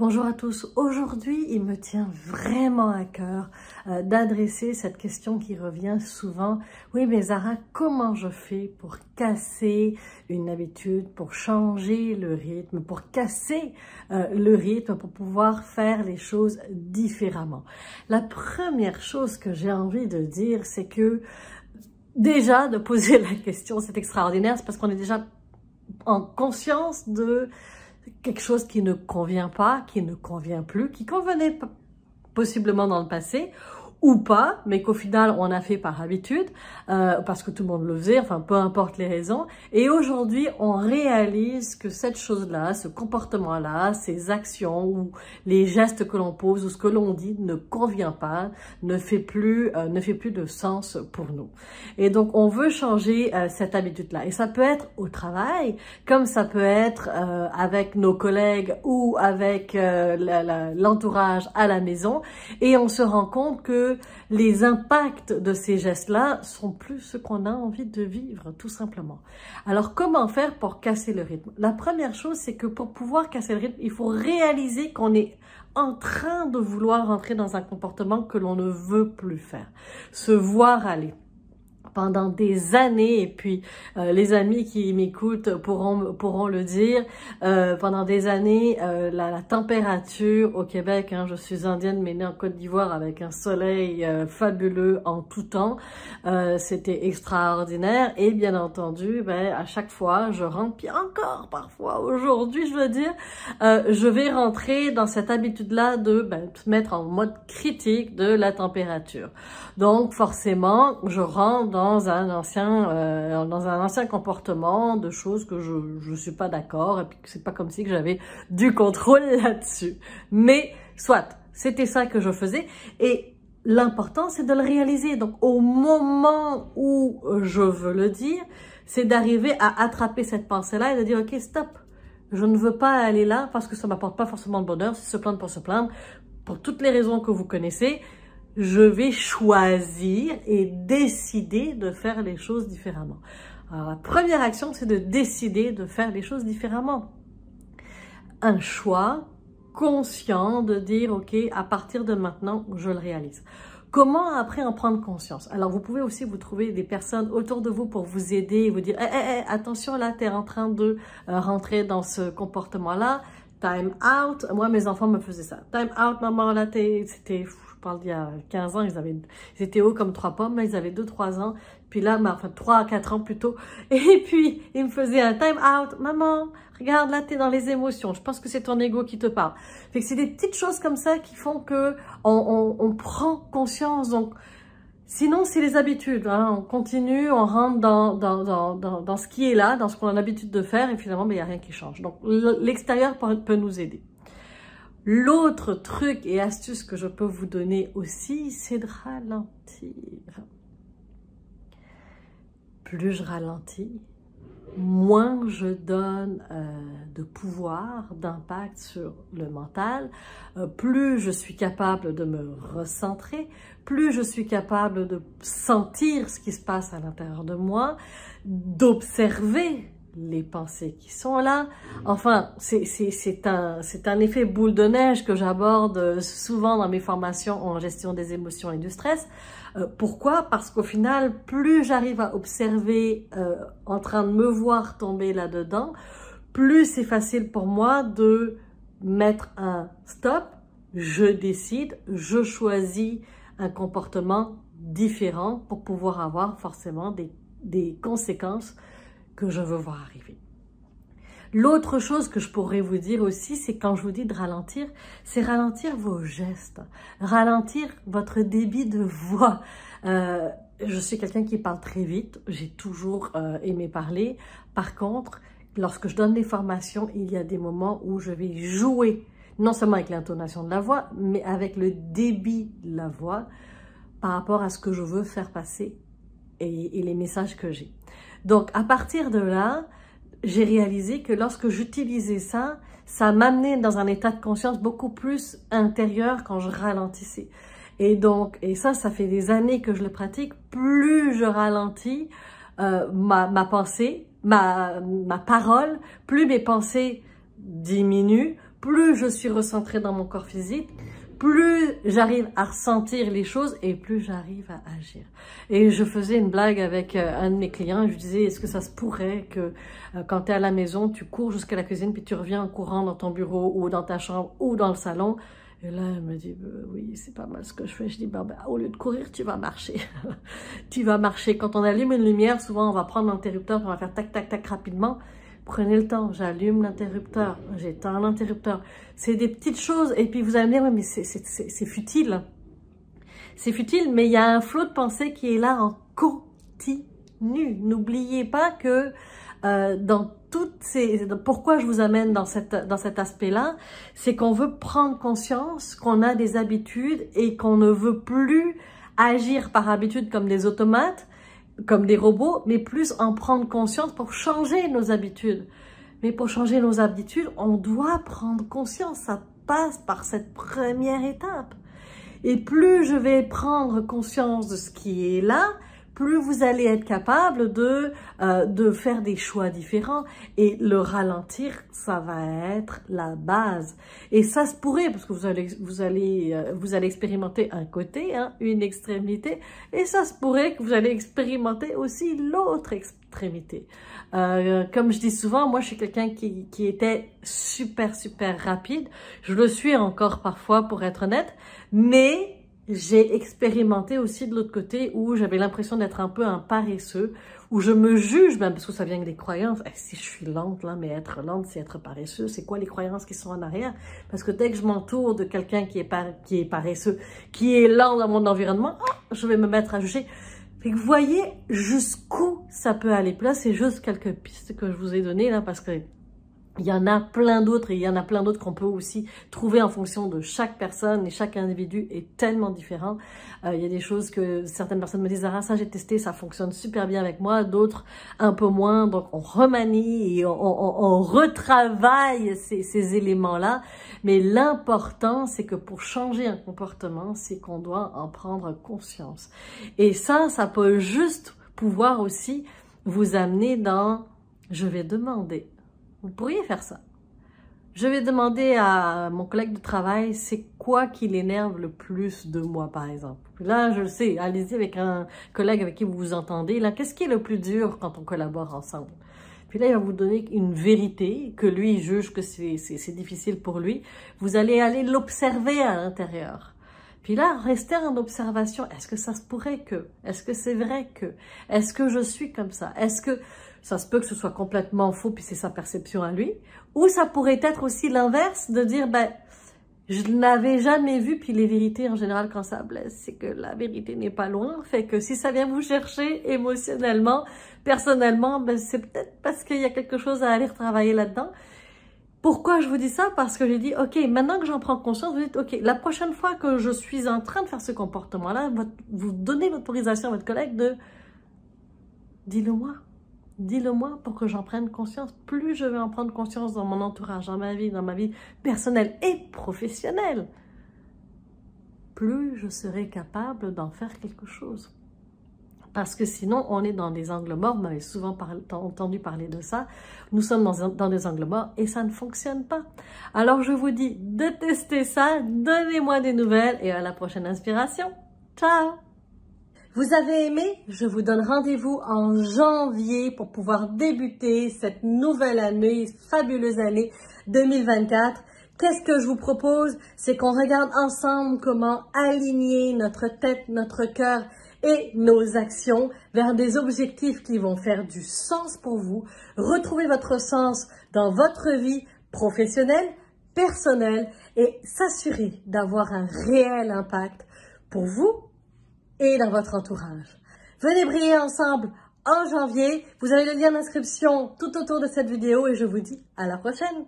Bonjour à tous. Aujourd'hui, il me tient vraiment à cœur d'adresser cette question qui revient souvent. Oui, mais Zara, comment je fais pour casser une habitude, pour changer le rythme, pour casser le rythme, pour pouvoir faire les choses différemment? La première chose que j'ai envie de dire, c'est que déjà, de poser la question, c'est extraordinaire, c'est parce qu'on est déjà en conscience de quelque chose qui ne convient pas, qui ne convient plus, qui convenait possiblement dans le passé, ou pas, mais qu'au final, on a fait par habitude, parce que tout le monde le faisait, enfin, peu importe les raisons. Et aujourd'hui, on réalise que cette chose-là, ce comportement-là, ces actions ou les gestes que l'on pose ou ce que l'on dit ne convient pas, ne fait plus de sens pour nous. Et donc, on veut changer cette habitude-là. Et ça peut être au travail, comme ça peut être avec nos collègues ou avec l'entourage à la maison. Et on se rend compte que les impacts de ces gestes-là sont plus ce qu'on a envie de vivre, tout simplement. Alors, comment faire pour casser le rythme? La première chose, c'est que pour pouvoir casser le rythme, il faut réaliser qu'on est en train de vouloir entrer dans un comportement que l'on ne veut plus faire. Se voir aller pendant des années, et puis les amis qui m'écoutent pourront le dire, pendant des années, la température au Québec, je suis indienne mais née en Côte d'Ivoire avec un soleil fabuleux en tout temps, c'était extraordinaire, et bien entendu, à chaque fois, je rentre, puis encore parfois, aujourd'hui, je veux dire, je vais rentrer dans cette habitude-là de se mettre en mode critique de la température. Donc, forcément, je rentre dans un ancien comportement de choses que je suis pas d'accord et puis que c'est pas comme si que j'avais du contrôle là-dessus. Mais soit, c'était ça que je faisais et l'important c'est de le réaliser. Donc au moment où je veux le dire, c'est d'arriver à attraper cette pensée-là et de dire ok stop, je ne veux pas aller là parce que ça m'apporte pas forcément de bonheur, c'est se plaindre pour se plaindre, pour toutes les raisons que vous connaissez. Je vais choisir et décider de faire les choses différemment. Alors, la première action, c'est de décider de faire les choses différemment. Un choix conscient de dire, OK, à partir de maintenant, je le réalise. Comment après en prendre conscience? Alors, vous pouvez aussi vous trouver des personnes autour de vous pour vous aider et vous dire, attention, là, tu es en train de rentrer dans ce comportement-là. Time out. Moi, mes enfants me faisaient ça. Time out, maman, là, c'était fou. Je parle d'il y a 15 ans, ils étaient hauts comme 3 pommes, là, ils avaient 2-3 ans, puis là, enfin 3 à 4 ans plutôt, et puis ils me faisaient un time out, maman, regarde, là, t'es dans les émotions, je pense que c'est ton ego qui te parle. Fait que c'est des petites choses comme ça qui font que on prend conscience, donc, sinon, c'est les habitudes, on continue, on rentre dans ce qui est là, dans ce qu'on a l'habitude de faire, et finalement, il n'y a rien qui change. Donc, l'extérieur peut nous aider. L'autre truc et astuce que je peux vous donner aussi, c'est de ralentir. Plus je ralentis, moins je donne de pouvoir, d'impact sur le mental, plus je suis capable de me recentrer, plus je suis capable de sentir ce qui se passe à l'intérieur de moi, d'observer les pensées qui sont là. Enfin, c'est un effet boule de neige que j'aborde souvent dans mes formations en gestion des émotions et du stress. Pourquoi? Parce qu'au final, plus j'arrive à observer en train de me voir tomber là-dedans, plus c'est facile pour moi de mettre un stop, je décide, je choisis un comportement différent pour pouvoir avoir forcément des conséquences que je veux voir arriver. L'autre chose que je pourrais vous dire aussi, c'est quand je vous dis de ralentir, c'est ralentir vos gestes, ralentir votre débit de voix. Je suis quelqu'un qui parle très vite, j'ai toujours aimé parler. Par contre, lorsque je donne des formations, il y a des moments où je vais jouer, non seulement avec l'intonation de la voix, mais avec le débit de la voix par rapport à ce que je veux faire passer et les messages que j'ai. Donc, à partir de là, j'ai réalisé que lorsque j'utilisais ça, ça m'amenait dans un état de conscience beaucoup plus intérieur quand je ralentissais. Et donc, ça fait des années que je le pratique, plus je ralentis ma pensée, ma parole, plus mes pensées diminuent, plus je suis recentrée dans mon corps physique, plus j'arrive à ressentir les choses et plus j'arrive à agir. Et je faisais une blague avec un de mes clients, je lui disais, est-ce que ça se pourrait que quand tu es à la maison, tu cours jusqu'à la cuisine puis tu reviens en courant dans ton bureau ou dans ta chambre ou dans le salon? Et là, elle me dit, oui, c'est pas mal ce que je fais. Je dis, ben, au lieu de courir, tu vas marcher. Tu vas marcher. Quand on allume une lumière, souvent, on va prendre l'interrupteur, on va faire tac, tac, tac rapidement. Prenez le temps, j'allume l'interrupteur, j'éteins l'interrupteur. C'est des petites choses. Et puis, vous allez me dire, ouais, mais c'est futile. C'est futile, mais il y a un flot de pensée qui est là en continu. N'oubliez pas que dans toutes ces... Pourquoi je vous amène dans cet aspect-là, c'est qu'on veut prendre conscience qu'on a des habitudes et qu'on ne veut plus agir par habitude comme des automates, comme des robots, mais plus en prendre conscience pour changer nos habitudes. Mais pour changer nos habitudes, on doit prendre conscience. Ça passe par cette première étape. Et plus je vais prendre conscience de ce qui est là, plus vous allez être capable de faire des choix différents. Et le ralentir, ça va être la base. Et ça se pourrait, parce que vous allez expérimenter un côté, hein, une extrémité, et ça se pourrait que vous allez expérimenter aussi l'autre extrémité. Comme je dis souvent, moi je suis quelqu'un qui était super rapide. Je le suis encore parfois pour être honnête, mais j'ai expérimenté aussi de l'autre côté où j'avais l'impression d'être un peu un paresseux, où je me juge même, parce que ça vient avec des croyances. Si je suis lente là, mais être lente, c'est être paresseux. C'est quoi les croyances qui sont en arrière? Parce que dès que je m'entoure de quelqu'un qui est paresseux, qui est lent dans mon environnement, je vais me mettre à juger. Fait que vous voyez jusqu'où ça peut aller. Puis là, c'est juste quelques pistes que je vous ai données là, parce que il y en a plein d'autres et il y en a plein d'autres qu'on peut aussi trouver en fonction de chaque personne et chaque individu est tellement différent. Il y a des choses que certaines personnes me disent, ah ça j'ai testé, ça fonctionne super bien avec moi, d'autres un peu moins. Donc on remanie et on retravaille ces éléments-là. Mais l'important, c'est que pour changer un comportement, c'est qu'on doit en prendre conscience. Et ça peut juste pouvoir aussi vous amener dans « je vais demander ». Vous pourriez faire ça. Je vais demander à mon collègue de travail, c'est quoi qui l'énerve le plus de moi, par exemple. Puis là, je le sais, allez-y avec un collègue avec qui vous vous entendez. Là, qu'est-ce qui est le plus dur quand on collabore ensemble? Puis là, il va vous donner une vérité que lui, il juge que c'est difficile pour lui. Vous allez aller l'observer à l'intérieur. Puis là, restez en observation. Est-ce que ça se pourrait que? Est-ce que c'est vrai que? Est-ce que je suis comme ça? Est-ce que ça se peut que ce soit complètement faux, puis c'est sa perception à lui? Ou ça pourrait être aussi l'inverse, de dire, ben, je ne l'avais jamais vu, puis les vérités, en général, quand ça blesse, c'est que la vérité n'est pas loin. Fait que si ça vient vous chercher émotionnellement, personnellement, ben, c'est peut-être parce qu'il y a quelque chose à aller retravailler là-dedans. Pourquoi je vous dis ça? Parce que j'ai dit, OK, maintenant que j'en prends conscience, vous dites, OK, la prochaine fois que je suis en train de faire ce comportement-là, vous donnez l'autorisation à votre collègue de, dis-le-moi. Dis-le-moi pour que j'en prenne conscience. Plus je vais en prendre conscience dans mon entourage, dans ma vie personnelle et professionnelle, plus je serai capable d'en faire quelque chose. Parce que sinon, on est dans des angles morts. Vous m'avez souvent entendu parler de ça. Nous sommes dans des angles morts et ça ne fonctionne pas. Alors, je vous dis de tester ça. Donnez-moi des nouvelles et à la prochaine inspiration. Ciao! Vous avez aimé? Je vous donne rendez-vous en janvier pour pouvoir débuter cette nouvelle année, fabuleuse année 2024. Qu'est-ce que je vous propose? C'est qu'on regarde ensemble comment aligner notre tête, notre cœur et nos actions vers des objectifs qui vont faire du sens pour vous. Retrouver votre sens dans votre vie professionnelle, personnelle et s'assurer d'avoir un réel impact pour vous et dans votre entourage. Venez briller ensemble en janvier. Vous avez le lien d'inscription tout autour de cette vidéo et je vous dis à la prochaine.